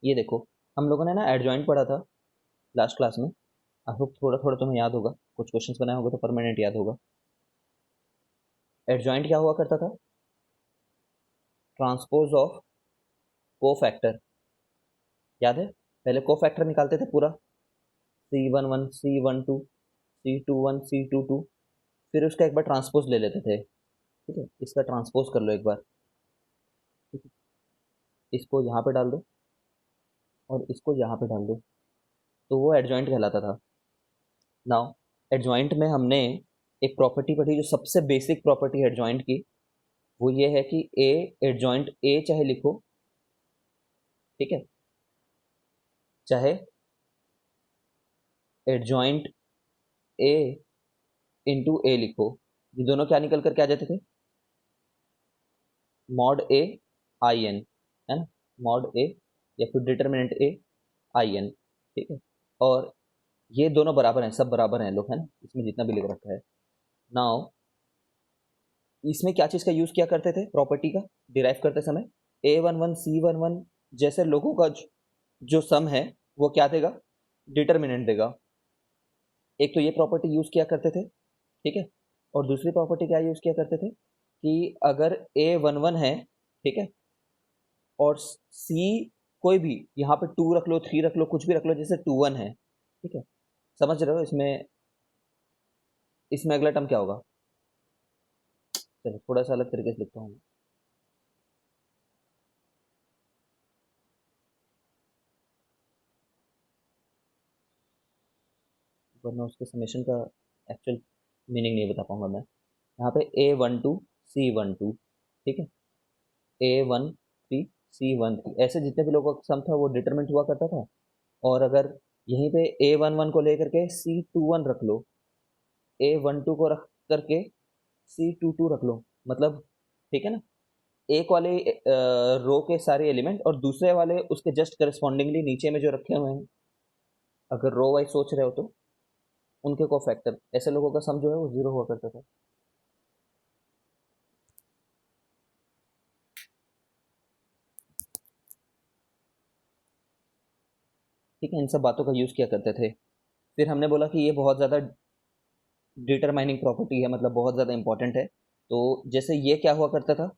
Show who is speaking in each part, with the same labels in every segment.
Speaker 1: ये देखो, हम लोगों ने ना एडजॉइंट पढ़ा था लास्ट क्लास में। आई होप थोड़ा थोड़ा तुम्हें याद होगा, कुछ क्वेश्चंस बनाए होंगे तो परमानेंट याद होगा। एडजॉइंट क्या हुआ करता था? Transpose of cofactor. याद है? पहले कोफैक्टर निकालते थे पूरा, C11 C12 C21 C22, फिर उसका एक बार ट्रांसपोज ले लेते थे। ठीक है, इसका ट्रांसपोज कर लो एक बार। ठीक है, इसको यहाँ पे डाल दो और इसको यहाँ पे डाल दो, तो वो एडजॉइंट कहलाता था। नाउ एडजॉइंट में हमने एक प्रॉपर्टी पढ़ी जो सबसे बेसिक प्रॉपर्टी है एडजॉइंट की, वो ये है कि ए एडजॉइंट ए चाहे लिखो, ठीक है, चाहे एडजॉइंट ए इंटू ए लिखो, ये दोनों क्या निकल कर के आ जाते थे? मॉड ए आई एन, है ना? मॉड ए या फिर डिटर्मिनेंट ए आई एन। ठीक है, और ये दोनों बराबर हैं, सब बराबर हैं लोग, है ना, इसमें जितना भी लिख रखा है। नाउ इसमें क्या चीज़ का यूज़ किया करते थे प्रॉपर्टी का डिराइव करते समय? A11 C11 जैसे लोगों का जो सम है वो क्या देगा? डिटर्मिनेंट देगा। एक तो ये प्रॉपर्टी यूज़ किया करते थे, ठीक है, और दूसरी प्रॉपर्टी क्या यूज़ किया करते थे कि अगर A11 है, ठीक है, और C कोई भी, यहाँ पे 2 रख लो, 3 रख लो, कुछ भी रख लो, जैसे 21 है, ठीक है, समझ रहे हो? इसमें इसमें अगला टर्म क्या होगा? चलो थोड़ा सा अलग तरीके से लिखता हूँ। वरना उसके समेशन का एक्चुअल मीनिंग नहीं बता पाऊंगा मैं। यहाँ पे A12 C12, ठीक है, A13 C13, ऐसे जितने भी लोगों का सम था वो डिटरमिनेंट हुआ करता था। और अगर यहीं पे A11 को लेकर के C21 रख लो, A12 को रख करके C22 रख लो, मतलब ठीक है ना, एक वाले रो के सारे एलिमेंट और दूसरे वाले उसके जस्ट करस्पॉन्डिंगली नीचे में जो रखे हुए हैं, अगर रो वाइज सोच रहे हो तो उनके को फैक्टर, ऐसे लोगों का सम जो है वो जीरो हुआ करता था। ठीक है, इन सब बातों का यूज़ किया करते थे। फिर हमने बोला कि ये बहुत ज़्यादा डिटरमाइनिंग प्रॉपर्टी है, मतलब बहुत ज़्यादा इंपॉर्टेंट है। तो जैसे ये क्या हुआ करता था,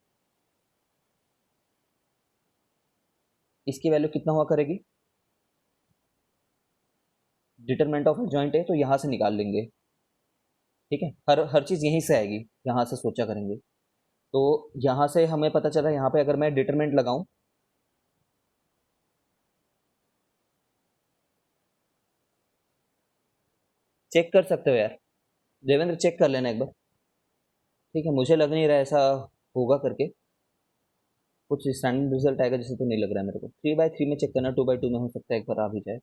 Speaker 1: इसकी वैल्यू कितना हुआ करेगी? डिटरमिनेंट ऑफ जॉइंट है तो यहाँ से निकाल लेंगे, ठीक है, हर हर चीज़ यहीं से आएगी, यहाँ से सोचा करेंगे। तो यहाँ से हमें पता चला, यहाँ पे अगर मैं डिटरमिनेंट लगाऊं, चेक कर सकते हो यार, देवेंद्र चेक कर लेना एक बार। ठीक है, मुझे लग नहीं रहा ऐसा होगा करके, कुछ स्टैंडर्ड रिजल्ट आएगा जैसे तो नहीं लग रहा है मेरे को। 3/3 में चेक करना, 2/2 में हो सकता है एक बार आ भी जाए।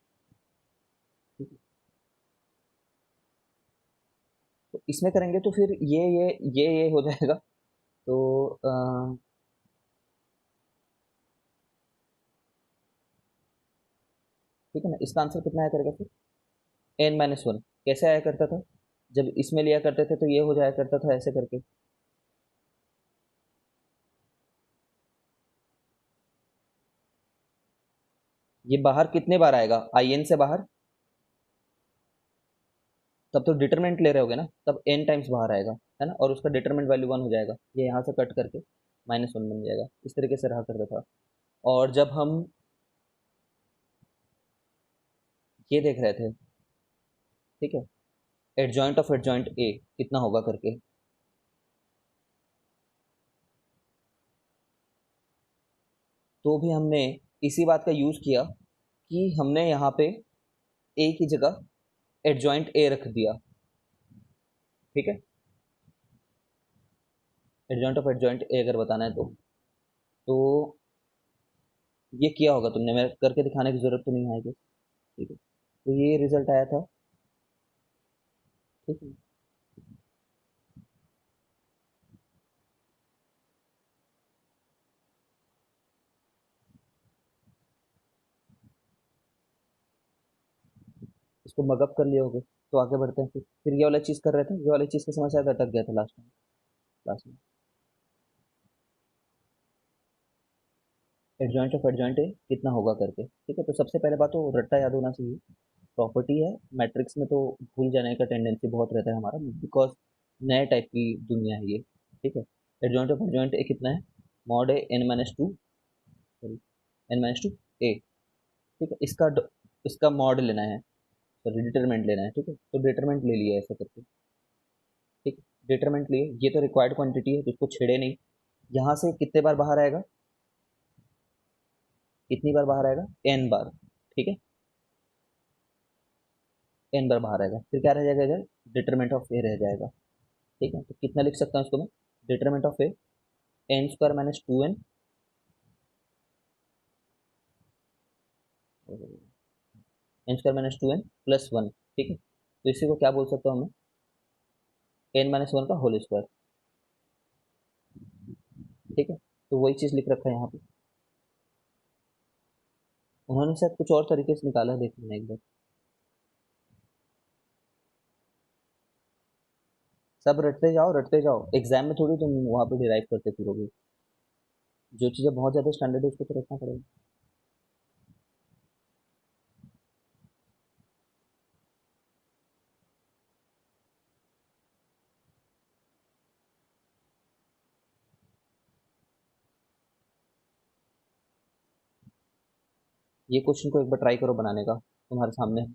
Speaker 1: ठीक है, तो इसमें करेंगे तो फिर ये हो जाएगा। तो ठीक है ना, इसका आंसर कितना आया करेगा फिर? N-1 कैसे आया करता था? जब इसमें लिया करते थे तो ये हो जाया करता था ऐसे करके। ये बाहर कितने बार आएगा आई एन से बाहर? तब तो डिटरमिनेंट ले रहे होगे ना, तब n टाइम्स बाहर आएगा, है ना, और उसका डिटरमिनेंट वैल्यू 1 हो जाएगा, ये यहाँ से कट करके -1 बन जाएगा। इस तरीके से रहा करता था। और जब हम ये देख रहे थे, ठीक है, एडजॉइंट ऑफ एडजॉइंट ए कितना होगा करके, तो भी हमने इसी बात का यूज़ किया कि हमने यहाँ पे ए की जगह एडजॉइंट ए रख दिया। ठीक है, एडजॉइंट ऑफ एडजॉइंट ए अगर बताना है तो ये किया होगा तुमने, मैं करके दिखाने की जरूरत तो नहीं आएगी। ठीक है, तो ये रिजल्ट आया था। ठीक है, इसको मगअप कर लिए होगे तो आगे बढ़ते हैं। फिर ये वाला चीज़ कर रहे थे, ये वाली चीज़ की समझ शायद अटक गया था लास्ट टाइम क्लास में। एडजॉइंट ऑफ एडजॉइंट ए कितना होगा करके, ठीक है। तो सबसे पहले बात तो रट्टा याद होना चाहिए, प्रॉपर्टी है। मैट्रिक्स में तो भूल जाने का टेंडेंसी बहुत रहता है हमारा, बिकॉज नए टाइप की दुनिया है ये, ठीक है। एडजॉइंट ऑफ एडजॉइंट ए कितना है, mod A N minus two, sorry N minus two A, ठीक है। इसका मॉड लेना है, सॉरी डिटरमिनेंट लेना है, ठीक है। तो डिटरमिनेंट ले लिया ऐसा करके, ठीक है। डिटरमिनेंट लिए, ये तो रिक्वायर्ड क्वांटिटी है तो इसको छेड़े नहीं। यहाँ से कितने बार बाहर आएगा, कितनी बार बाहर आएगा, एन बार, ठीक है। एन बार बाहर आएगा, फिर क्या रह जाएगा इधर, डिटरमिनेंट ऑफ ए रह जाएगा, ठीक है। तो कितना लिख सकता हूँ इसको मैं, determinant of A n square minus two n, n square minus two n plus one, ठीक है। तो इसी को क्या बोल सकता हूँ मैं, एन माइनस वन का होल स्क्वायर, ठीक है। तो वही चीज़ लिख रखा है यहाँ पे, उन्होंने शायद कुछ और तरीके से निकाला है, देख लेना एक बार। सब रटते जाओ, एग्जाम में थोड़ी तुम वहाँ पे डिराइव करते फिरोगे। जो चीज़ें बहुत ज़्यादा स्टैंडर्ड है उसको तो रखना पड़ेगा। ये क्वेश्चन को एक बार ट्राई करो बनाने का, तुम्हारे सामने।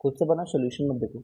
Speaker 1: खुद से बना, सोल्यूशन मत देखो।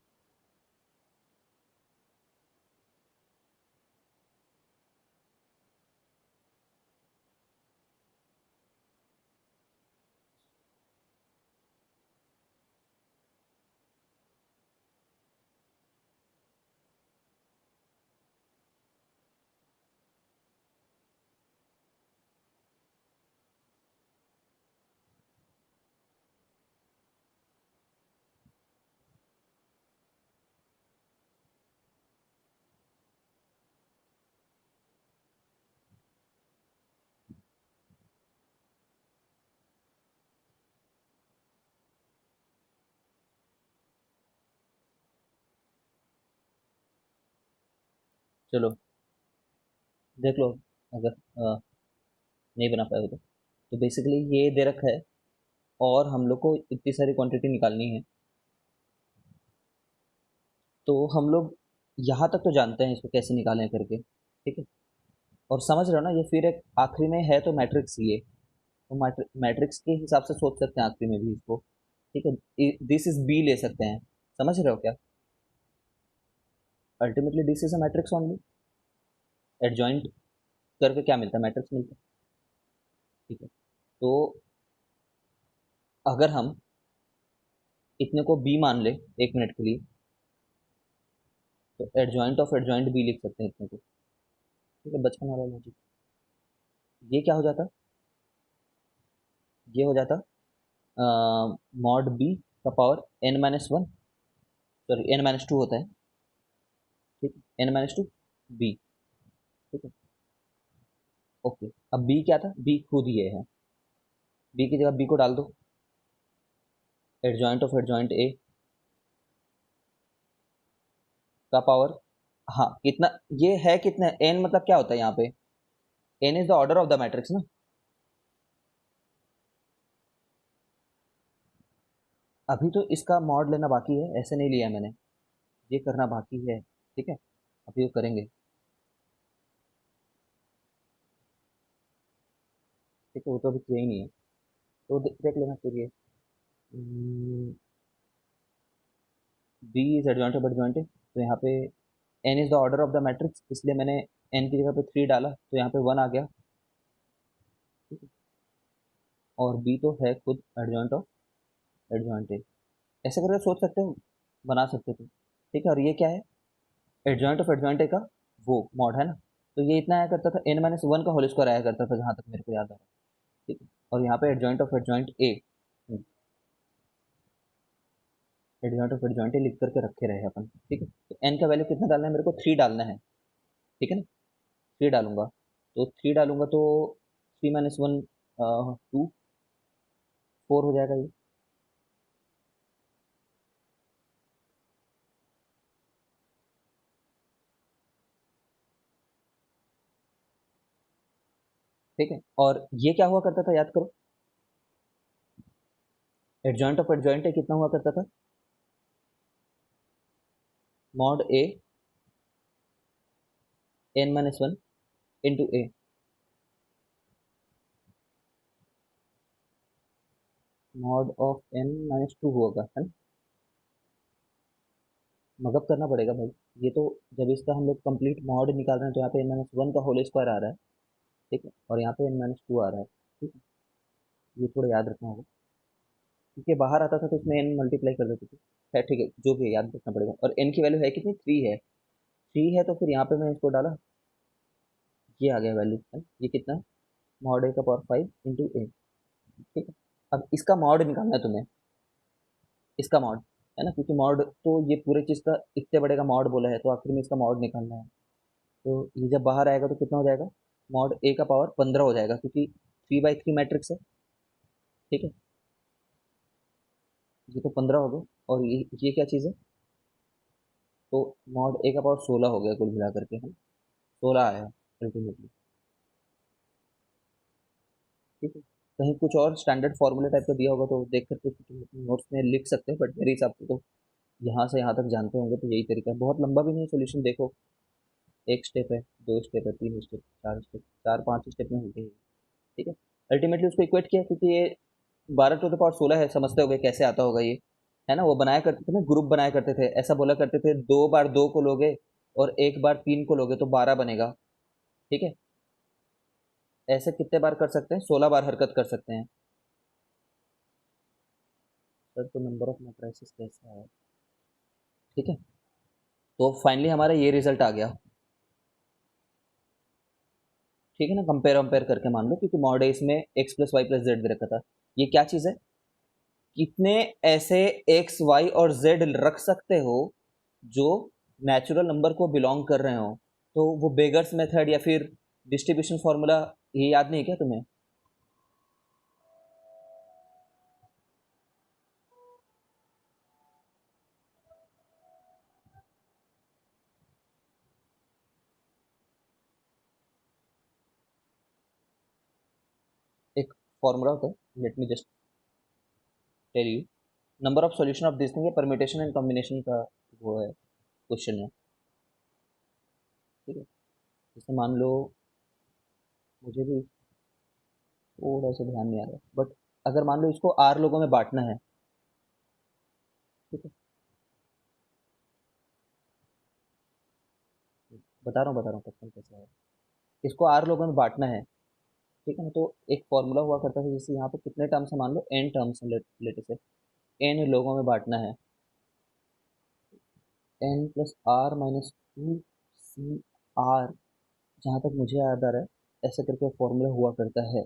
Speaker 1: चलो देख लो, अगर नहीं बना पाए हो तो बेसिकली ये दे रखा है, और हम लोग को इतनी सारी क्वांटिटी निकालनी है। तो हम लोग यहाँ तक तो जानते हैं इसको कैसे निकालें करके, ठीक है। और समझ रहे हो ना, ये फिर एक आखिरी में है तो मैट्रिक्स ये, तो मैट्रिक्स के हिसाब से सोच सकते हैं आखिरी में भी इसको, ठीक है। दिस इज बी ले सकते हैं, समझ रहे हो क्या, ultimately this is a matrix only, adjoint करके क्या मिलता है, मैट्रिक्स मिलता है, ठीक है। तो अगर हम इतने को बी मान ले एक मिनट के लिए, तो एडजॉइंट ऑफ एडजॉइंट बी लिख सकते हैं इतने को, ठीक है। बचपन वाला लॉजिक, ये क्या हो जाता, ये हो जाता मॉड बी का power n minus one, sorry N minus two होता है, ठीक है। एन माइनस टू बी, ठीक है। ओके, अब बी क्या था, बी खुद ये है, बी की जगह बी को डाल दो, एडजॉइंट ऑफ एडजॉइंट ए का पावर, हाँ कितना, ये है कितना, एन मतलब क्या होता है यहाँ पे, n is the order of the matrix ना। अभी तो इसका मॉड लेना बाकी है, ऐसे नहीं लिया मैंने, ये करना बाकी है, ठीक है। अभी वो करेंगे। ठीक है, वो तो अभी किया ही नहीं है, तो देख लेना फिर ये B is adjoint of adjoint, तो यहाँ पे n is the order of the matrix, इसलिए मैंने एन की जगह पे 3 डाला, तो यहाँ पे 1 आ गया, ठीक है। और बी तो है खुद एडजॉइंट ऑफ एडजॉइंट है, ऐसे करके सोच सकते हो, बना सकते थे, ठीक है। और ये क्या है, एडजॉइंट ऑफ एडजॉइंट का वो मॉड है ना, तो ये इतना आया करता था n-1 का होल स्क्वायर आया करता था, जहाँ तक मेरे को याद आ रहा है, ठीक है। और यहाँ पे adjoint of adjoint A, adjoint of adjoint A लिख करके रखे रहे अपन, ठीक है। तो एन का वैल्यू कितना डालना है मेरे को, 3 डालना है, ठीक है ना, 3 डालूंगा, तो 3 डालूंगा तो 3 - 1 2 4 हो जाएगा ये, ठीक है। और ये क्या हुआ करता था याद करो, एडजॉइंट ऑफ एडजॉइंट ए कितना हुआ करता था, mod A n-1 into A, mod of n-2 होगा, है ना, मगअप करना पड़ेगा भाई, ये तो जब इसका हम लोग कंप्लीट मॉड निकाल रहे हैं तो यहाँ पे n-1 का होल स्क्वायर आ रहा है, ठीक है, और यहाँ पे n-2 आ रहा है, ठीक है, ये थोड़ा याद रखना होगा, क्योंकि बाहर आता था तो इसमें n मल्टीप्लाई कर देते थे, है, ठीक है, जो भी है याद रखना पड़ेगा। और n की वैल्यू है कितनी, 3 है, तो फिर यहाँ पे मैं इसको डाला, ये आ गया वैल्यू, है, ये कितना है, मॉड ए का पावर 5 इंटू ए, ठीक है। अब इसका मॉड निकालना है तुम्हें, इसका मॉड, है ना, क्योंकि मॉड तो ये पूरे चीज़ का इतने बड़े का मॉड बोला है, तो आखिर में इसका मॉड निकालना है, तो ये जब बाहर आएगा तो कितना हो जाएगा, मॉड ए का पावर 15 हो जाएगा, क्योंकि 3/3 मैट्रिक्स है, ठीक है, ये तो 15 हो गए, और ये क्या चीज़ है, तो मॉड ए का पावर 16 हो गया कुल मिला करके, है, 16 आया अल्टीमेटली, ठीक है। कहीं कुछ और स्टैंडर्ड फॉर्मूले टाइप का दिया होगा तो देख करके नोट्स में लिख सकते हैं, बट मेरे हिसाब से तो यहाँ से यहाँ तक जानते होंगे तो यही तरीका है, बहुत लंबा भी नहीं है सोल्यूशन, देखो एक स्टेप है, 2 स्टेप है, 3 स्टेप, 4 स्टेप, 4-5 स्टेप में हो गई, ठीक है। अल्टीमेटली उसको इक्वेट किया, क्योंकि ये 12 टू द पावर 16 है, समझते होगे कैसे आता होगा ये, है ना, वो बनाया करते थे ना, ग्रुप बनाया करते थे, ऐसा बोला करते थे 2 बार 2 को लोगे और 1 बार 3 को लोगे तो 12 बनेगा, ठीक है। ऐसे कितने बार कर सकते हैं, 16 बार हरकत कर सकते हैं, सर तो नंबर ऑफ मैट्रिसेस कैसा है, ठीक है। तो फाइनली हमारा ये रिजल्ट आ गया, ठीक है ना, कंपेयर वंपेयर करके मान लो, क्योंकि मॉड इसमें x+y+z दे रखा था, ये क्या चीज़ है, कितने ऐसे x y और z रख सकते हो जो नेचुरल नंबर को बिलोंग कर रहे हो, तो वो बेगर्स मेथड या फिर डिस्ट्रीब्यूशन फॉर्मूला, ये याद नहीं क्या तुम्हें, एक फॉर्मूला होता है, let me just tell you, number of solution of this thing, ये परम्यूटेशन एंड कॉम्बिनेशन का वो है, क्वेश्चन है, ठीक है। जैसे मान लो, मुझे भी थोड़ा सा ध्यान नहीं आ रहा, बट अगर मान लो इसको आर लोगों में बांटना है, ठीक है, बता रहा हूँ क्वेश्चन कैसा है, इसको आर लोगों में बांटना है, ठीक है ना, तो एक फॉर्मूला हुआ करता था, जैसे यहाँ पे कितने टर्म्स है, मान लो एन टर्म्स है, लेटे से एन लोगों में बांटना है, n+r-2 c r, जहाँ तक मुझे याद आ रहा है ऐसे करके फॉर्मूला हुआ करता है,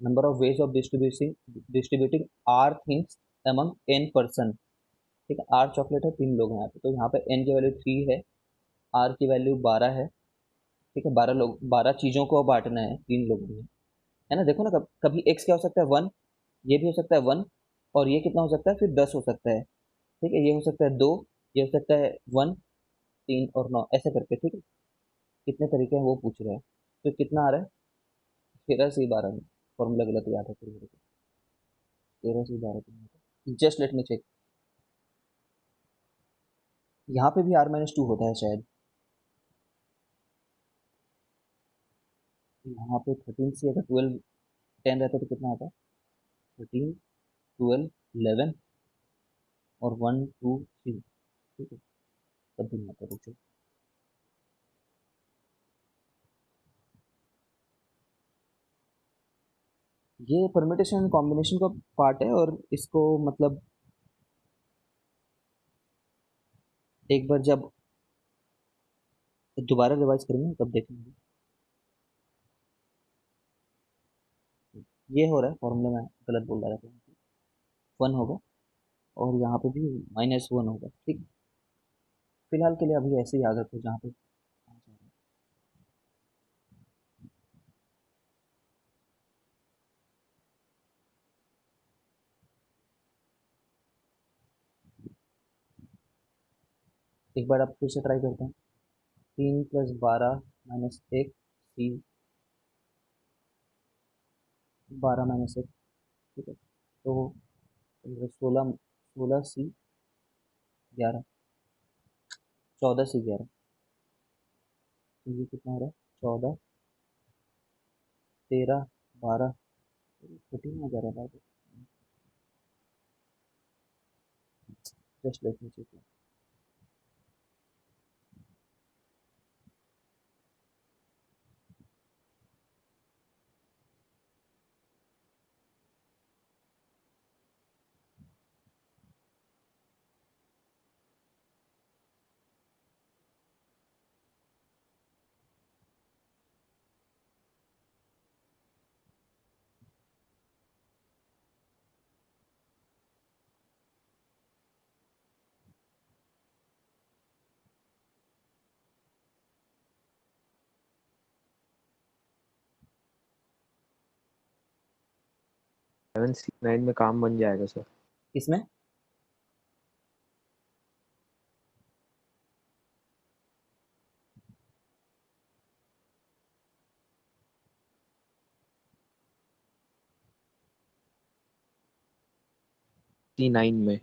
Speaker 1: number of ways of distributing r things among n person, ठीक है, आर चॉकलेट है, 3 लोग हैं यहाँ पे, तो यहाँ पे एन की वैल्यू 3 है, आर की वैल्यू 12 है, ठीक है, 12 लोग, 12 चीज़ों को बांटना है 3 लोगों में, है ना, देखो ना, कभी एक्स क्या हो सकता है, 1, ये भी हो सकता है 1, और ये कितना हो सकता है, फिर 10 हो सकता है, ठीक है, ये हो सकता है 2, ये हो सकता है 1, 3 और 9, ऐसे करके, ठीक है, कितने तरीके हैं वो पूछ रहे हैं, तो कितना आ रहा है, 13 से 12 में, फॉर्मूला गलत याद है फिर मेरे को, 13 से 12, जस्ट लेट मी चेक, यहाँ पे भी r-2 होता है शायद, यहाँ पे 13 से अगर 12 10 रहता तो कितना आता? 13, 12, 11 और 1, 2, 3। ठीक है, तब भी नहीं आता, रुको। ये परम्यूटेशन एंड कॉम्बिनेशन का पार्ट है, और इसको मतलब एक बार जब दोबारा रिवाइज करेंगे तब देखेंगे। ये हो रहा है फॉर्मूले में गलत बोल रहा था, 1 होगा और यहाँ पे भी -1 होगा। ठीक, फिलहाल के लिए अभी ऐसे ही याद रखो जहाँ पे। एक बार आप फिर से ट्राई करते हैं। 3 + 12 - 1 सी, 12 - 1। ठीक है, तो 16, 16 × 11, 14 × 11। तो ये कितना हो रहा है? 14, 13, 12, 13 में जा रहा है। Just let me check.
Speaker 2: C9 में काम बन जाएगा सर।
Speaker 1: इसमें
Speaker 2: C9 में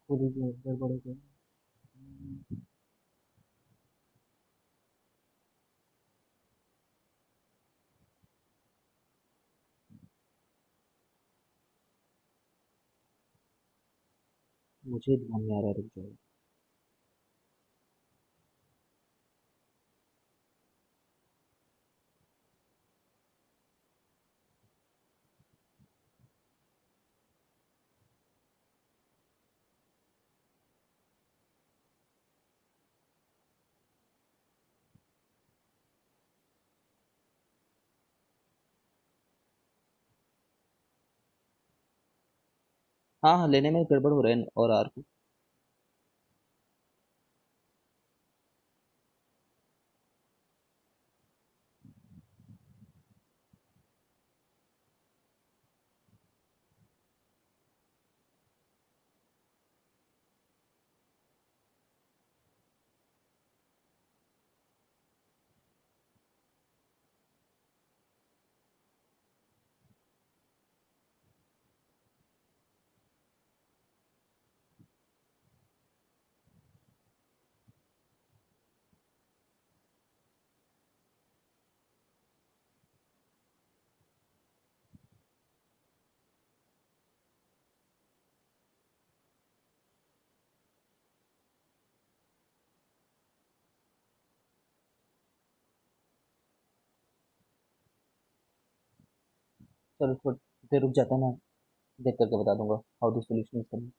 Speaker 1: खुद ही गड़बड़ हो गया। मुझे ध्यान नहीं आ रहा, रुक जाओ। हाँ हाँ, लेने में गड़बड़ हो रहा है और आर को। चलो थोड़ी देर रुक जाता है, मैं देख करके बता दूंगा हाउ टू सोल्यूशन करना।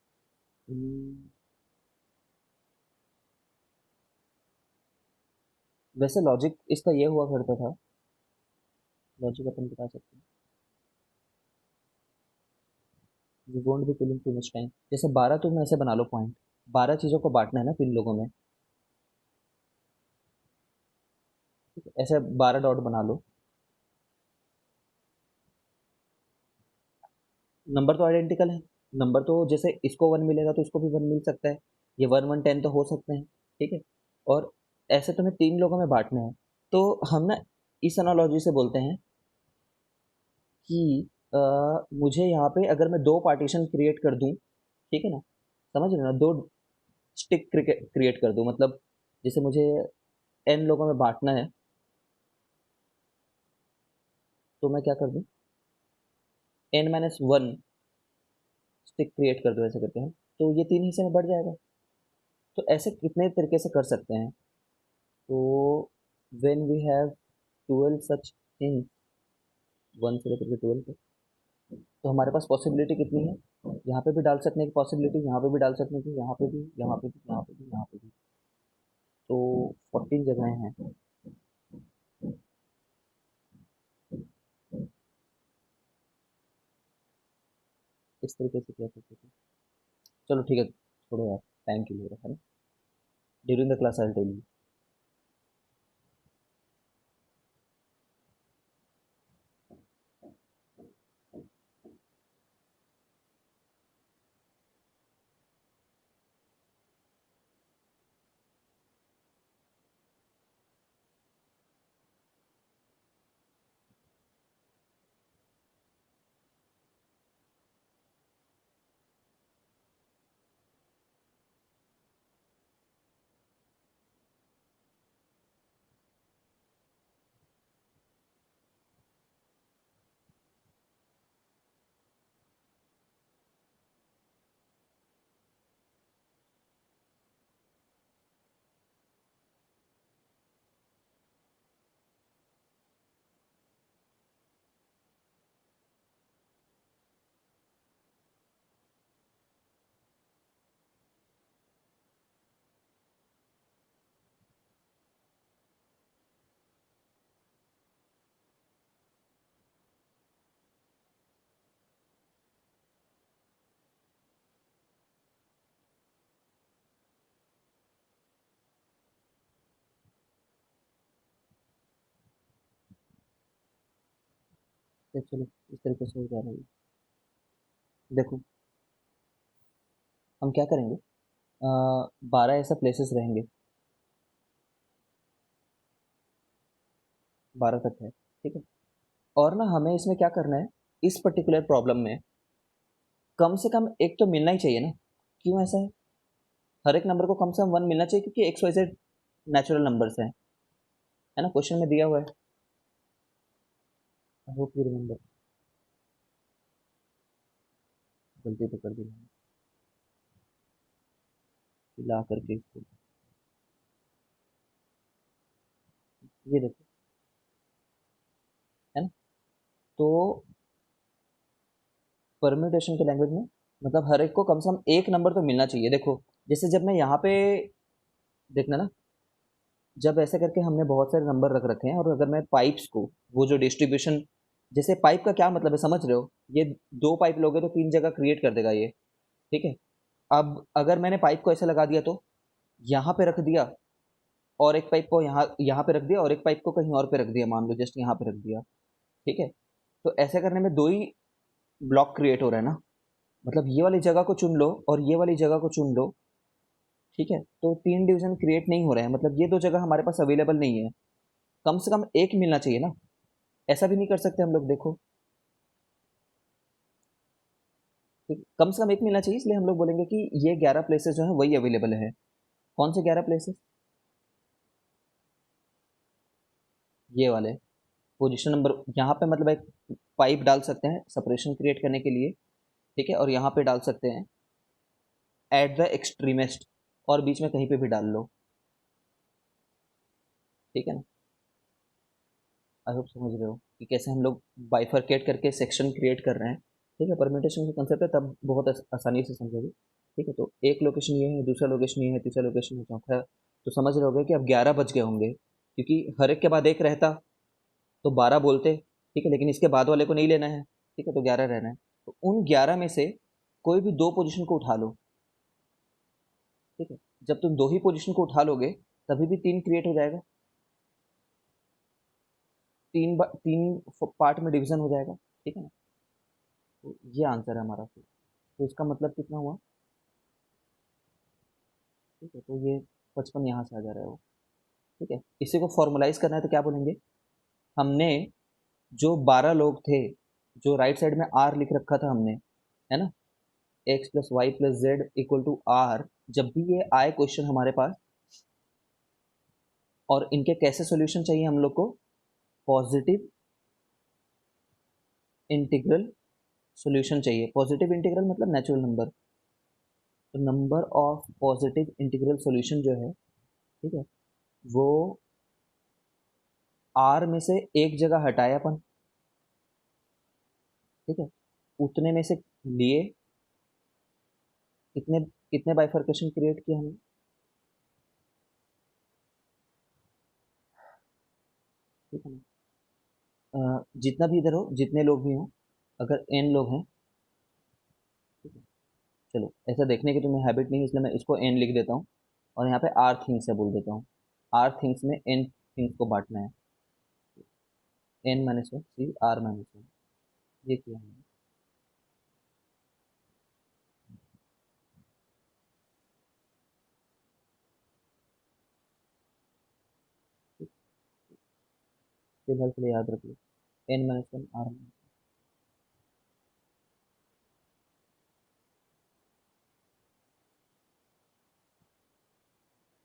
Speaker 1: वैसे लॉजिक इसका ये हुआ करता था, लॉजिक अपन बता सकते हैं। We won't be killing too much time. जैसे 12 तुम ऐसे बना लो पॉइंट, 12 चीज़ों को बांटना है ना 3 लोगों में, ठीक है? ऐसे 12 डॉट बना लो। नंबर तो आइडेंटिकल है, नंबर तो जैसे इसको 1 मिलेगा तो इसको भी 1 मिल सकता है, ये 1 1 10 तो हो सकते हैं, ठीक है? और ऐसे तुम्हें 3 लोगों में बांटना है, तो हम ना इस एनालॉजी से बोलते हैं कि मुझे यहाँ पे अगर मैं 2 पार्टीशन क्रिएट कर दूँ, ठीक है ना? समझ रहे हो ना? 2 स्टिक क्रिएट कर दूँ, मतलब जैसे मुझे n लोगों में बांटना है, तो मैं क्या कर दूँ, n माइनस 1 स्टिक क्रिएट कर दूँ, ऐसे करके हम, तो ये 3 हिस्से में बढ़ जाएगा। तो ऐसे कितने तरीके से कर सकते हैं। तो when we have 12 such things, 1 से लेकर के 12 तक, तो हमारे पास पॉसिबिलिटी कितनी है, यहाँ पे भी डाल सकने की पॉसिबिलिटी, यहाँ पे भी डाल सकने की, यहाँ पे भी, यहाँ पे भी, यहाँ पे भी, यहाँ पे भी, तो 14 जगहें हैं। इस तरीके से क्या करते थे। चलो ठीक है, छोड़ो यार, टाइम क्यों ले रहा है ना, during the class I will tell you. तो चलो इस तरीके से हो जा रहा है। देखो हम क्या करेंगे, 12 ऐसा प्लेसेस रहेंगे, 12 तक है, ठीक है? और ना हमें इसमें क्या करना है, इस पर्टिकुलर प्रॉब्लम में कम से कम एक तो मिलना ही चाहिए ना। क्यों ऐसा है, हर एक नंबर को कम से कम 1 मिलना चाहिए, क्योंकि x y z natural numbers हैं, है ना, क्वेश्चन में दिया हुआ है। आई होप यू रिमेंबर, गलती तो कर दी मैंने, ला करके इसको, ये देखो, है ना? तो परम्यूटेशन के लैंग्वेज में मतलब हर एक को कम से कम एक नंबर तो मिलना चाहिए। देखो जैसे जब मैं यहाँ पे, देखना ना, जब ऐसे करके हमने बहुत सारे नंबर रख रखे हैं, और अगर मैं पाइप्स को, वो जो डिस्ट्रीब्यूशन, जैसे पाइप का क्या मतलब है समझ रहे हो, ये 2 पाइप लोगे तो 3 जगह क्रिएट कर देगा ये, ठीक है? अब अगर मैंने पाइप को ऐसे लगा दिया, तो यहाँ पे रख दिया, और एक पाइप को यहाँ यहाँ पे रख दिया, और एक पाइप को कहीं और पे रख दिया, मान लो जस्ट यहाँ पे रख दिया, ठीक है? तो ऐसे करने में 2 ही ब्लॉक क्रिएट हो रहा है ना, मतलब ये वाली जगह को चुन लो और ये वाली जगह को चुन लो, ठीक है? तो 3 डिवीजन क्रिएट नहीं हो रहे हैं, मतलब ये 2 जगह हमारे पास अवेलेबल नहीं है, कम से कम एक मिलना चाहिए ना। ऐसा भी नहीं कर सकते हम लोग, देखो, ठीक? कम से कम एक मिलना चाहिए, इसलिए हम लोग बोलेंगे कि ये 11 प्लेसेस जो है वही अवेलेबल है। कौन से 11 प्लेसेस, ये वाले पोजीशन नंबर, यहाँ पे मतलब एक पाइप डाल सकते हैं सेपरेशन क्रिएट करने के लिए, ठीक है? और यहाँ पे डाल सकते हैं एट द एक्सट्रीमिस्ट, और बीच में कहीं पे भी डाल लो, ठीक है ना? आई होप समझ रहे हो कि कैसे हम लोग बाइफरकेट करके सेक्शन क्रिएट कर रहे हैं, ठीक है? परम्यूटेशन का कंसेप्ट है, तब बहुत आसानी से समझोगे, ठीक है? तो एक लोकेशन ये है, दूसरा लोकेशन ये है, तीसरा लोकेशन है, चौथा है, तो समझ रहे होगे कि अब 11 बज गए होंगे, क्योंकि हर एक के बाद एक रहता तो 12 बोलते, ठीक है? लेकिन इसके बाद वाले को नहीं लेना है, ठीक है? तो 11 रहना है, तो उन 11 में से कोई भी 2 पोजीशन को उठा लो, ठीक है। जब तुम 2 ही पोजीशन को उठा लोगे तभी भी 3 क्रिएट हो जाएगा, 3 पार्ट में डिवीजन हो जाएगा, ठीक है ना। तो ये आंसर है हमारा फिर। तो इसका मतलब कितना हुआ, ठीक है। तो ये 55 यहाँ से आ जा रहा है वो, ठीक है। इसी को फॉर्मुलाइज करना है तो क्या बोलेंगे, हमने जो 12 लोग थे, जो राइट साइड में आर लिख रखा था हमने, है ना, x plus y plus z equal to r, जब भी ये आए क्वेश्चन हमारे पास और इनके कैसे सॉल्यूशन चाहिए हम लोग को, पॉजिटिव इंटीग्रल सॉल्यूशन चाहिए। पॉजिटिव इंटीग्रल मतलब नेचुरल नंबर, तो number of positive integral solution जो है, ठीक है, वो आर में से एक जगह हटाया अपन, ठीक है, उतने में से लिए, कितने कितने बाइफर्केशन क्रिएट किए हमने, ठीक है ना। जितना भी इधर हो, जितने लोग भी हों, अगर एन लोग हैं, ठीक है, चलो ऐसा देखने की तुम्हें हैबिट नहीं है इसलिए मैं इसको एन लिख देता हूँ और यहाँ पे आर थिंग्स है बोल देता हूँ। आर थिंग्स में एन थिंग्स को बांटना है, N minus one C R minus one, ये किया हमने। ठीक, फिलहाल के लिए याद रख लो, N minus one R minus,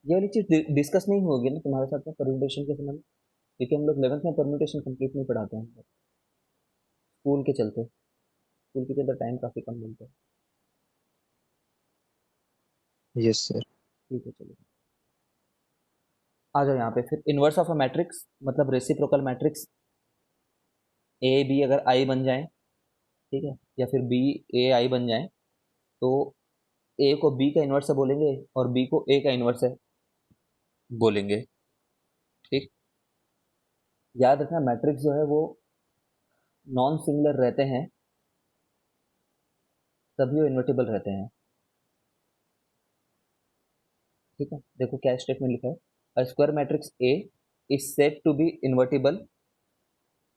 Speaker 1: ये वाली चीज डिस्कस नहीं होगी ना तुम्हारे साथ में परम्यूटेशन के समय में, क्योंकि हम लोग 11th में परम्यूटेशन कंप्लीट नहीं पढ़ाते हैं, स्कूल के चलते, स्कूल के चलते टाइम काफी कम मिलता है।
Speaker 2: Yes sir.
Speaker 1: ठीक है चलो, आ जाओ यहाँ पे फिर। इनवर्स ऑफ अ मैट्रिक्स मतलब रेसिप्रोकल मैट्रिक्स, ए बी अगर आई बन जाए, ठीक है, या फिर बी ए आई बन जाए, तो ए को बी का इन्वर्स है बोलेंगे और बी को ए का इन्वर्स है बोलेंगे, ठीक। याद रखना मैट्रिक्स जो है वो नॉन सिंगुलर रहते हैं तभी वो इन्वर्टिबल रहते हैं, ठीक है। देखो क्या स्टेटमेंट लिखा है, a square matrix A is said to be invertible,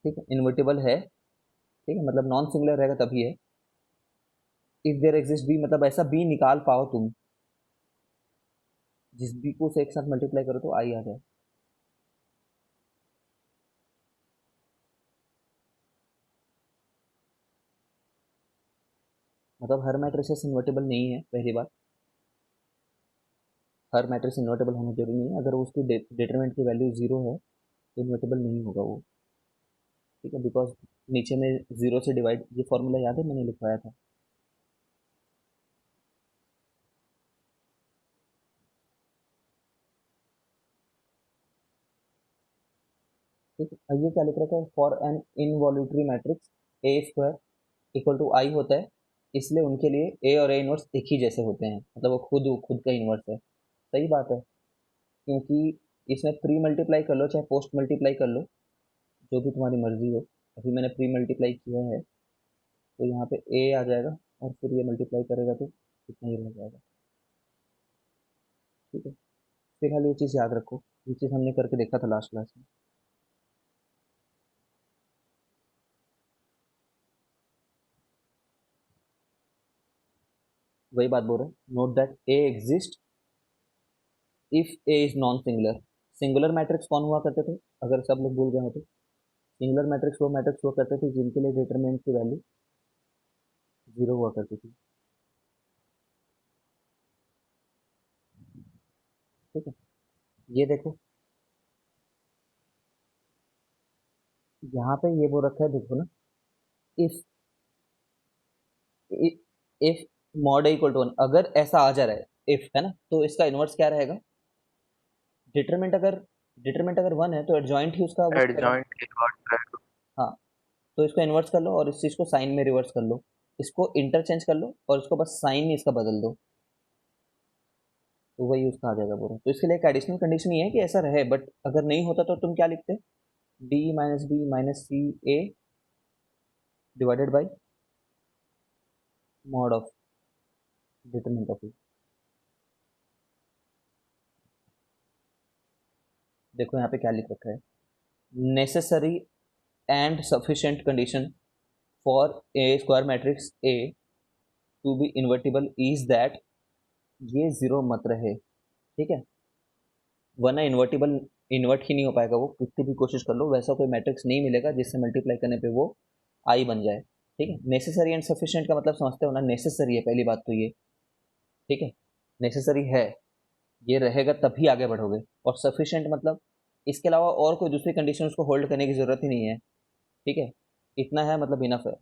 Speaker 1: ठीक है, इन्वर्टिबल है, ठीक है, मतलब नॉन सिंगुलर रहेगा तभी है, इफ देयर एग्जिस्ट बी, मतलब ऐसा बी निकाल पाओ तुम जिस बी को से एक साथ मल्टीप्लाई करो तो आई आ जाए। मतलब हर मैट्रिक्स इन्वर्टेबल नहीं है, पहली बात, हर मैट्रिक्स इन्वर्टेबल होना जरूरी नहीं है, अगर उसकी डिटरमिनेंट की वैल्यू जीरो है तो इन्वर्टेबल नहीं होगा वो, ठीक है, बिकॉज नीचे में जीरो से डिवाइड, ये फॉर्मूला याद है मैंने लिखवाया था। ठीक है, अब ये क्या लिख रखा है, for an involutory matrix A square equal to I होता है, इसलिए उनके लिए ए और ए इनवर्स एक ही जैसे होते हैं, मतलब वो खुद का इनवर्स है। सही बात है, क्योंकि इसमें प्री मल्टीप्लाई कर लो चाहे पोस्ट मल्टीप्लाई कर लो, जो भी तुम्हारी मर्जी हो, अभी मैंने प्री मल्टीप्लाई किया है तो यहाँ पे ए आ जाएगा और फिर ये मल्टीप्लाई करेगा तो इतना ही रह जाएगा, ठीक है। फिलहाल ये चीज़ याद रखो, ये चीज़ हमने करके देखा था लास्ट क्लास में। वही बात बोल रहे हैं, note that A exist if A is non singular. Singular matrix कौन हुआ करते थे, अगर सब लोग भूल गए हो तो, सिंगुलर मैट्रिक्स वो मैट्रिक्स हुआ करते थे जिनके लिए डिटरमिनेंट की वैल्यू जीरो हुआ करती थी, ठीक है। ये देखो यहाँ पे ये बोल रखा है, देखो ना, if if mod equal to one, अगर ऐसा आ जा रहा है इफ, है ना, तो इसका इनवर्स क्या रहेगा, डिटरमिनेंट अगर वन है तो एडजॉइंट ही उसका वो रहेगा।
Speaker 2: Adjoint invert.
Speaker 1: हाँ, तो इसको इन्वर्स कर लो और इस चीज को साइन में रिवर्स कर लो, इसको इंटरचेंज कर लो और इसको बस साइन में इसका बदल दो, तो वही उसका आ जाएगा पूरा। तो इसके लिए एक एडिशनल कंडीशन ये है कि ऐसा रहे, बट अगर नहीं होता तो तुम क्या लिखते, D minus B minus C A divided by mod of determinant of E, देखो यहाँ पे क्या लिख रखा है, necessary and sufficient condition for a square matrix A to be invertible is that ये जीरो मत रहे, ठीक है, वरना इन्वर्टिबल इन्वर्ट ही नहीं हो पाएगा, वो कितनी भी कोशिश कर लो वैसा कोई मैट्रिक्स नहीं मिलेगा जिससे मल्टीप्लाई करने पे वो आई बन जाए, ठीक है। नेसेसरी एंड सफिशिएंट का मतलब समझते हो ना, नेसेसरी है पहली बात तो ये, ठीक है, नेसेसरी है, ये रहेगा तभी आगे बढ़ोगे, और सफिशिएंट मतलब इसके अलावा और कोई दूसरी कंडीशन उसको होल्ड करने की जरूरत ही नहीं है, ठीक है, इतना है मतलब इनफ है,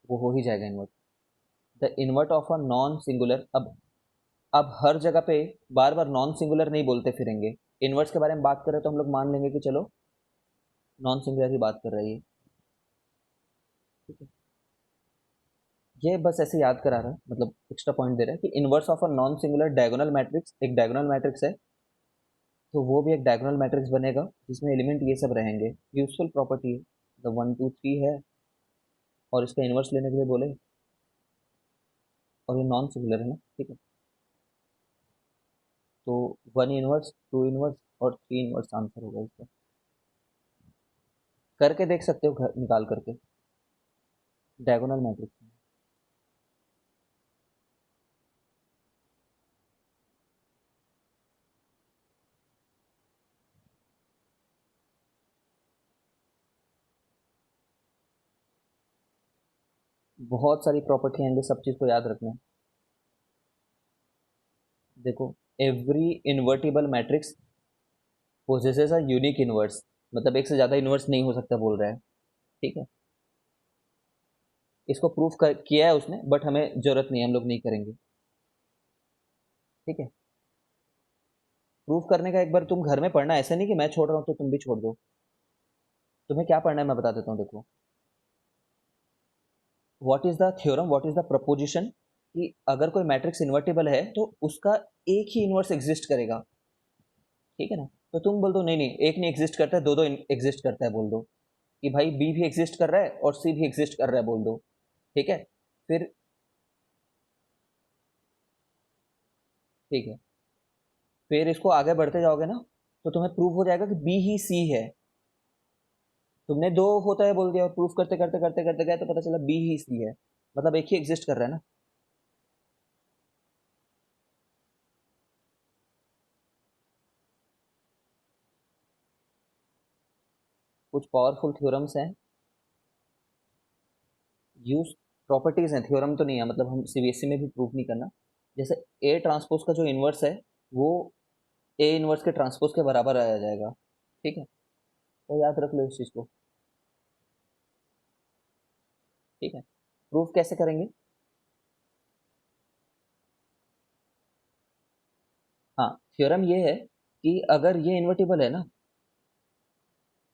Speaker 1: वो हो ही जाएगा invert. The invert of a non singular, अब हर जगह पे बार बार नॉन सिंगुलर नहीं बोलते फिरेंगे, इन्वर्ट्स के बारे में बात करें तो हम लोग मान लेंगे कि चलो नॉन सिंगुलर ही बात कर रही है, ठीक है। ये बस ऐसे याद करा रहा है, मतलब एक्स्ट्रा पॉइंट दे रहा है कि inverse of a non singular diagonal matrix, एक डायगोनल मैट्रिक्स है तो वो भी एक डायगोनल मैट्रिक्स बनेगा जिसमें एलिमेंट ये सब रहेंगे, यूजफुल प्रॉपर्टी है, द 1 2 3 है, और इसका इनवर्स लेने के लिए बोले, और ये नॉन सिंगुलर है ना, ठीक है, तो 1 इनवर्स 2 इनवर्स और 3 इनवर्स आंसर होगा इसका, करके देख सकते हो घर निकाल करके, डायगोनल मैट्रिक्स। बहुत सारी प्रॉपर्टी आएंगे, सब चीज़ को याद रखना है। देखो, every invertible matrix possesses a unique inverse, मतलब एक से ज़्यादा इनवर्स नहीं हो सकता बोल रहा है, ठीक है, इसको प्रूफ किया है उसने, बट हमें जरूरत नहीं है, हम लोग नहीं करेंगे, ठीक है। प्रूफ करने का एक बार तुम घर में पढ़ना, ऐसा नहीं कि मैं छोड़ रहा हूँ तो तुम भी छोड़ दो, तुम्हें क्या पढ़ना है मैं बता देता हूँ, देखो, what is the theorem, what is the preposition, कि अगर कोई मैट्रिक्स इन्वर्टिबल है तो उसका एक ही इनवर्स एग्जिस्ट करेगा, ठीक है ना, तो तुम बोल दो नहीं नहीं एक नहीं एग्जिस्ट करता है, दो दो एग्जिस्ट करता है बोल दो, कि भाई बी भी एग्जिस्ट कर रहा है और सी भी एग्जिस्ट कर रहा है बोल दो, ठीक है, फिर ठीक है, फिर इसको आगे बढ़ते जाओगे ना तो तुम्हें प्रूव हो जाएगा कि बी ही सी है, तुमने दो होता है बोल दिया और प्रूफ करते करते करते करते गए तो पता चला बी ही सी है, मतलब एक ही एग्जिस्ट कर रहा है ना। कुछ पावरफुल थ्योरम्स हैं, यूज प्रॉपर्टीज हैं, थ्योरम तो नहीं है, मतलब हम सीबीएसई में भी प्रूव नहीं करना, जैसे ए ट्रांसपोज का जो इन्वर्स है वो ए इन्वर्स के ट्रांसपोज के बराबर आया जाएगा, ठीक है, तो याद रख लो इस चीज को, ठीक है। प्रूफ कैसे करेंगे, हाँ, थ्योरम ये है कि अगर ये इन्वर्टिबल है ना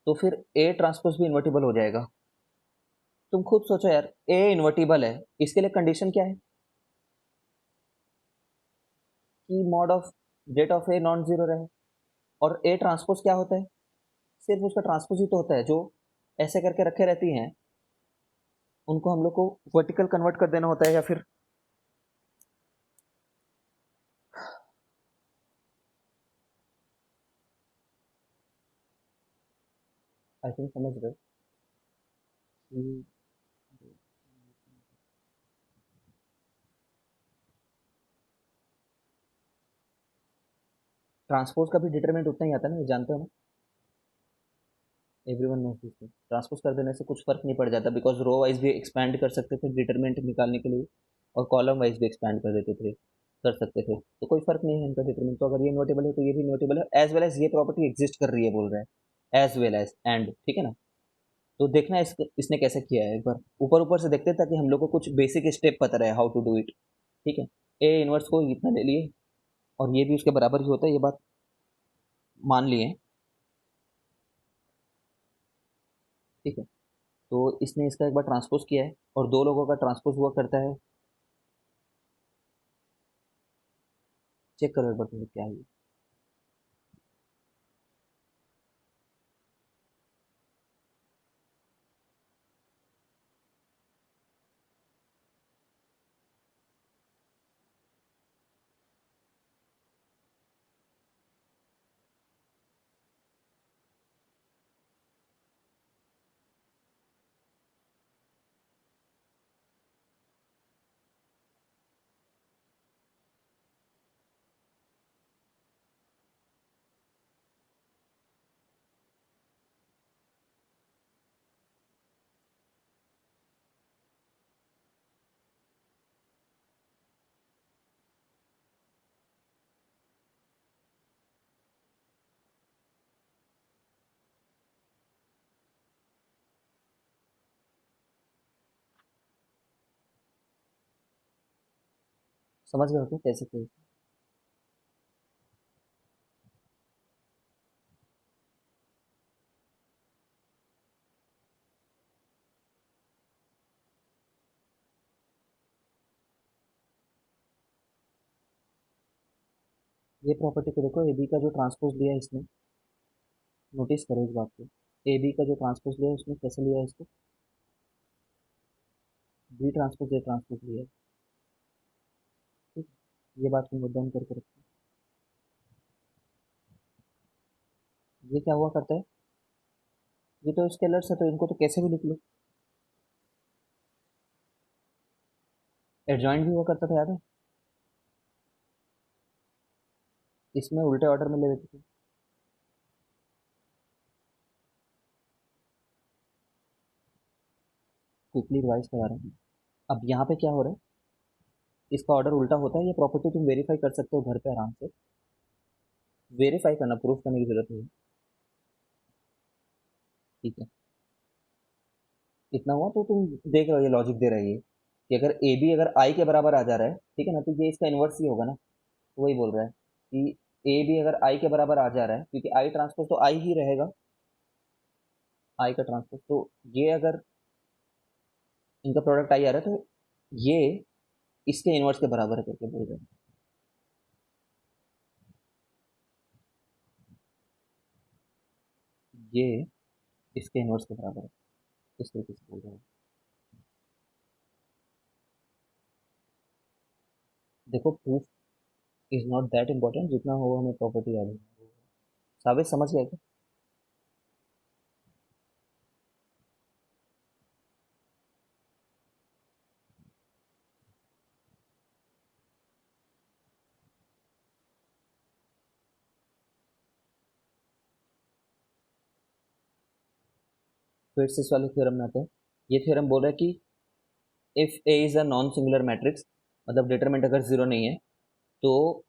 Speaker 1: तो फिर ए ट्रांसपोज भी इन्वर्टिबल हो जाएगा, तुम खुद सोचो यार, ए इन्वर्टिबल है, इसके लिए कंडीशन क्या है, कि mod of jet of a non zero रहे, और ए ट्रांसपोज क्या होता है, सिर्फ उसका ट्रांसपोज ही तो होता है, जो ऐसे करके रखे रहती हैं उनको हम लोग को वर्टिकल कन्वर्ट कर देना होता है, या फिर आई थिंक समझ रहे हो कि ट्रांसपोज का भी डिटरमिनेंट उतना ही आता है ना, ये जानते हो ना, everyone knows this thing, transpose कर देने से कुछ फर्क नहीं पड़ जाता, बिकॉज रो वाइज भी एक्सपैंड कर सकते थे डिटरमिनेंट निकालने के लिए, और कॉलम वाइज भी एक्सपैंड कर देते थे, कर सकते थे, तो कोई फर्क नहीं है इनका डिटरमिनेंट, तो अगर ये इन्वर्टेबल है तो ये भी इन्वर्टेबल है, एज वेल एज ये प्रॉपर्टी एग्जिस्ट कर रही है बोल रहा है, एज वेल एज एंड, ठीक है ना, तो देखना इसने कैसे किया है, एक बार ऊपर ऊपर से देखते हैं ताकि हम लोग को कुछ बेसिक स्टेप पता रहे हाउ टू डू इट, ठीक है। ए इनवर्स को इतना ले लिए और ये भी उसके बराबर ही होता है, ये बात मान लिए, ठीक है, तो इसने इसका एक बार ट्रांसपोज किया है और दो लोगों का ट्रांसपोज हुआ करता है, चेक करो एक बार तुम क्या है ये। समझ गए हो क्या कैसे किया? ये प्रॉपर्टी को देखो, ए बी का जो ट्रांसपोज लिया है इसने, नोटिस करो इस बात को, ए बी का जो ट्रांसपोज लिया है उसने कैसे लिया है इसको, बी ट्रांसपोज ए ट्रांसपोज लिया है। ठीक है? ये बात को नोट डाउन करके रखो। ये क्या हुआ करता है, ये तो स्केलर्स है तो इनको तो कैसे भी लिख लो। एडजॉइंट भी हुआ करता था, याद है? इसमें उल्टे ऑर्डर में ले लेते थे। क्विकली रिवाइज करा रहे हैं। अब यहाँ पे क्या हो रहा है, इसका ऑर्डर उल्टा होता है। ये प्रॉपर्टी तुम वेरीफाई कर सकते हो घर पे आराम से, वेरीफाई करना, प्रूफ करने की जरूरत नहीं है। ठीक है, इतना हुआ तो तुम देख रहे हो ये लॉजिक दे रही है कि अगर ए बी अगर आई के बराबर आ जा रहा है, ठीक है ना, तो ये इसका इन्वर्स ही होगा ना। तो वही बोल रहा है कि ए बी अगर आई के बराबर आ जा रहा है, क्योंकि आई ट्रांसपोज तो आई ही रहेगा, आई का ट्रांसपोज, तो ये अगर इनका प्रोडक्ट आई आ रहा है तो ये इसके इन्वर्स के बराबर है करके बोल रहे हैं। ये इसके इन्वर्स के बराबर है, इस तरीके से बोल रहे हैं। देखो, proof is not that important, जितना हो हमें प्रॉपर्टी याद है। साबित समझ गए क्या? फिर से इस वाले थ्योरम में आते हैं। ये थ्योरम बोल रहा है कि if A is a non singular matrix, मतलब डिटरमिनेंट अगर जीरो नहीं है, तो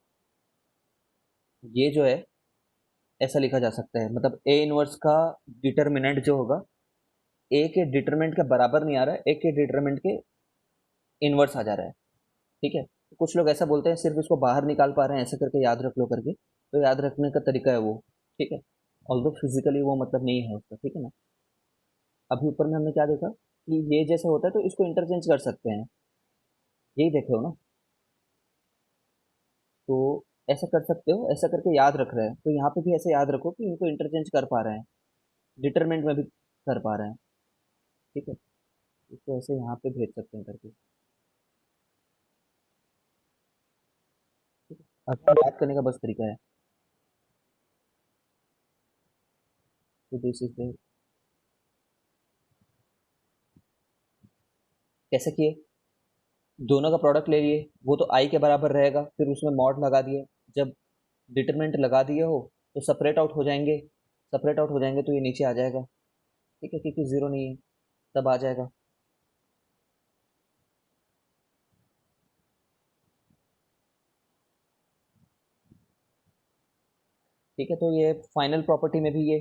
Speaker 1: ये जो है ऐसा लिखा जा सकता है, मतलब ए इनवर्स का डिटरमिनेंट जो होगा, ए के डिटरमिनेंट के बराबर नहीं आ रहा है, ए के डिटरमिनेंट के इनवर्स आ जा रहा है। ठीक है, तो कुछ लोग ऐसा बोलते हैं सिर्फ इसको बाहर निकाल पा रहे हैं, ऐसे करके याद रख लो करके, तो याद रखने का तरीका है वो। ठीक है, ऑल्दो फिजिकली वो मतलब नहीं है उसका, ठीक है ना। अभी ऊपर में हमने क्या देखा कि ये जैसे होता है तो इसको इंटरचेंज कर सकते हैं, यही देखे हो ना। तो ऐसा कर सकते हो, ऐसा करके याद रख रहे हैं, तो यहाँ पे भी ऐसे याद रखो कि इनको इंटरचेंज कर पा रहे हैं, डिटरमिनेंट में भी कर पा रहे हैं। ठीक है, इसको ऐसे यहाँ पे भेज सकते हैं करके। ठीक है, अब याद करने का बस तरीका है। तो दिस इज द, कैसे किए, दोनों का प्रोडक्ट ले लिए, वो तो आई के बराबर रहेगा, फिर उसमें मॉड लगा दिए। जब डिटरमिनेंट लगा दिए हो तो सेपरेट आउट हो जाएंगे, सेपरेट आउट हो जाएंगे तो ये नीचे आ जाएगा। ठीक है, क्योंकि जीरो नहीं है, तब आ जाएगा। ठीक है, तो ये फाइनल प्रॉपर्टी में भी ये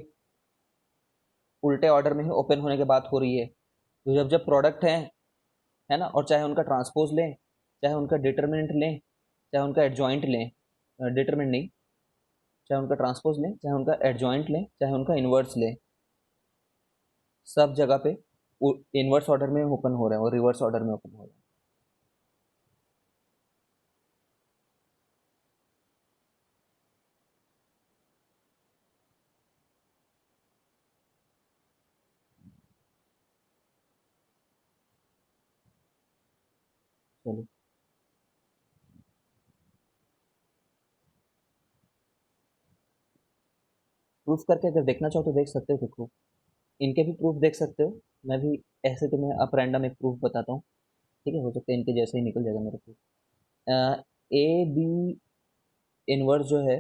Speaker 1: उल्टे ऑर्डर में ही ओपन होने के बाद हो रही है। तो जब जब प्रोडक्ट है ना, और चाहे उनका ट्रांसपोज लें, चाहे उनका डिटरमिनेंट लें, चाहे उनका एडजॉइंट लें, डिटरमिनेंट नहीं, चाहे उनका ट्रांसपोज लें, चाहे उनका एडजॉइंट लें, चाहे उनका इन्वर्स लें, सब जगह पे इन्वर्स ऑर्डर में ओपन हो रहे हैं और रिवर्स ऑर्डर में ओपन हो रहे हैं। चलो, प्रूफ करके अगर देखना चाहो तो देख सकते हो, देखो इनके भी प्रूफ देख सकते हो। मैं भी ऐसे तुम्हें अप रैंडम एक प्रूफ बताता हूँ। ठीक है, हो सकता है इनके जैसे ही निकल जाएगा मेरा प्रूफ। ए बी इनवर्स जो है,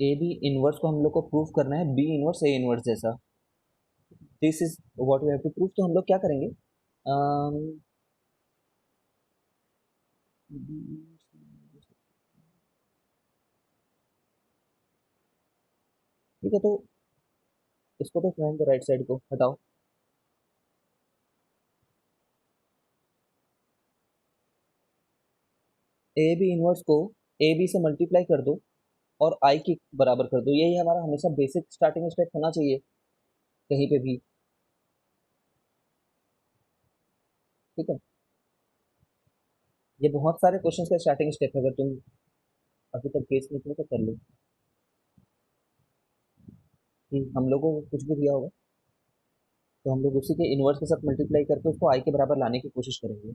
Speaker 1: ए बी इनवर्स को हम लोग को प्रूफ करना है बी इनवर्स ए इनवर्स जैसा। This is what we have to proof. तो हम लोग क्या करेंगे, ठीक है, तो इसको तो फ्रंट राइट साइड को हटाओ। ए बी इनवर्स को ए बी से मल्टीप्लाई कर दो और आई के बराबर कर दो, यही हमारा हमेशा बेसिक स्टार्टिंग स्टेप होना चाहिए कहीं पे भी। ठीक है, ये बहुत सारे क्वेश्चंस का स्टार्टिंग स्टेप है, अगर तुम अभी तक केस नहीं किया तो कर लो कि हम लोगों को कुछ भी दिया होगा तो हम लोग उसी के इनवर्स के साथ मल्टीप्लाई करके उसको आई के बराबर लाने की कोशिश करेंगे।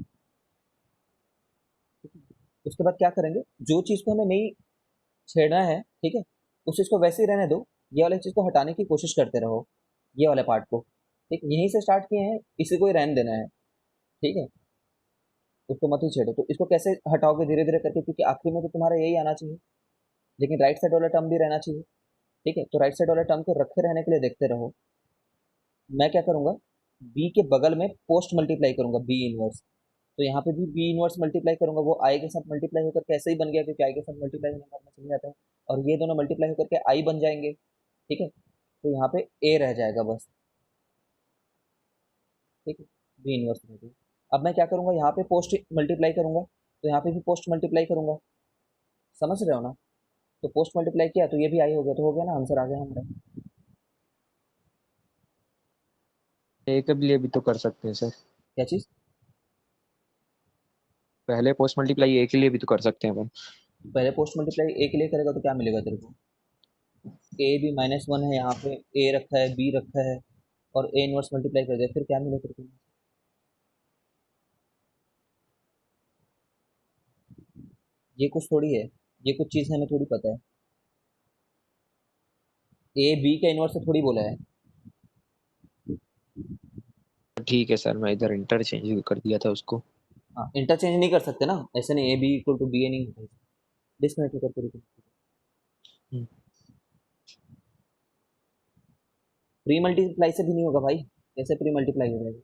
Speaker 1: ठीक है? उसके बाद क्या करेंगे, जो चीज़ को हमें नहीं छेड़ना है, ठीक है, उस चीज़ को वैसे ही रहने दो, ये वाली चीज़ को हटाने की कोशिश करते रहो, ये वाले पार्ट को। ठीक, यहीं से स्टार्ट किए हैं, इसी को ही रहने देना है। ठीक है, उसको मत ही छेड़ो। तो इसको कैसे हटाओगे धीरे धीरे करके, क्योंकि आखिरी में तो तुम्हारा यही आना चाहिए, लेकिन राइट साइड वाला टर्म भी रहना चाहिए। ठीक है, तो राइट साइड वाला टर्म को रखे रहने के लिए देखते रहो। मैं क्या करूंगा, बी के बगल में पोस्ट मल्टीप्लाई करूंगा बी इनवर्स। तो यहाँ पे भी बी इनवर्स मल्टीप्लाई करूंगा, वो आई के साथ मल्टीप्लाई होकर कैसे ही बन गया, क्योंकि आई के साथ मल्टीप्लाई होने का हमें समझ आता है, और ये दोनों मल्टीप्लाई होकर के आई बन जाएंगे। ठीक है, तो यहाँ पे ए रह जाएगा बस। ठीक है, बी इनवर्स रह गया। अब मैं क्या करूंगा, यहाँ पे पोस्ट मल्टीप्लाई करूंगा, तो यहाँ पे भी पोस्ट मल्टीप्लाई करूंगा। समझ रहे हो ना? तो पोस्ट मल्टीप्लाई किया तो ये भी आई हो गया, तो हो गया ना, आंसर आ गया हमारा।
Speaker 2: ए के लिए भी तो कर सकते हैं सर।
Speaker 1: क्या चीज़?
Speaker 2: पहले पोस्ट मल्टीप्लाई ए के लिए भी तो कर सकते हैं अपन।
Speaker 1: पहले पोस्ट मल्टीप्लाई ए के लिए करेगा तो क्या मिलेगा तेरे को? ए भी -1 है, यहाँ पे ए रखा है, बी रखा है, और ए इनवर्स मल्टीप्लाई कर दिया, फिर क्या मिलेगा तेरे को? ये कुछ थोड़ी है, ये कुछ चीज़ हमें थोड़ी पता है। ए बी का इनवर्स से थोड़ी बोला है।
Speaker 2: ठीक है सर, मैं इधर इंटरचेंज कर दिया था उसको।
Speaker 1: हाँ, इंटरचेंज नहीं कर सकते ना, ऐसे नहीं A B equal to B A नहीं होता। डिस्कनेक्ट करके रुको।
Speaker 2: हम्म,
Speaker 1: प्री मल्टीप्लाई से भी नहीं होगा भाई, कैसे प्री मल्टीप्लाई हो जाएगा?